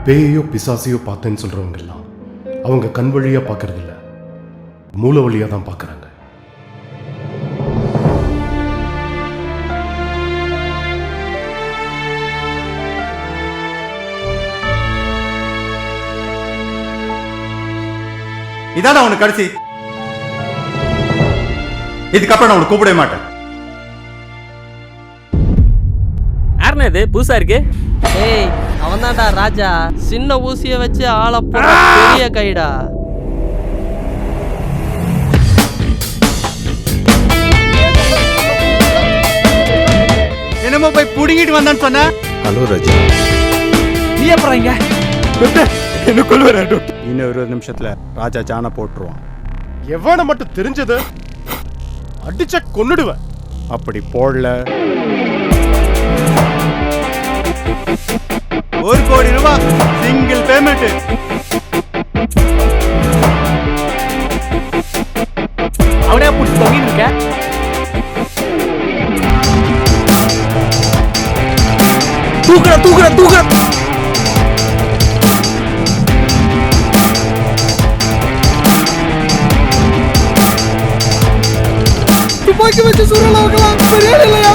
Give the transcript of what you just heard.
பேயோ பிசாசையோ பார்த்தேன்னு சொல்றவங்க எல்லாம் அவங்க கண் வழியா பார்க்கறது இல்ல, மூளை வழியா தான் பார்க்கறாங்க. இதான் அவனுக்கு கடைசி. இதுக்கப்புறம் நான் அவனை கூப்பிடவே மாட்டேன். யாருண்ணா இது புதுசா இருக்கு? ஏய், அவன் தான்டா ராஜா. சின்ன ஊசிய வச்சு ஆள போற பெரிய கைடா. என்னமோ போய் புடிங்கிட்டு வந்தான்னு சொன்ன. ஹலோ ராஜா, நீ அப்புறம் இங்க என்ன கொள்ளுவாரு? இன்னும் 20 நிமிஷத்துல ராஜா ஜான போட்டுருவான். எவனை மட்டும் தெரிஞ்சது அடிச்ச கொன்னுடுவேன். அப்படி போடல 1 கோடி ரூபாய் சிங்கிள் பேமெண்ட். அவனே புடிச்சு தொங்கிட்டு இருக்க. தூக்குற தூக்குற தூக்குற. துப்பாக்கி வச்சு சூழல வைக்கலாம். சரியா இல்லையா?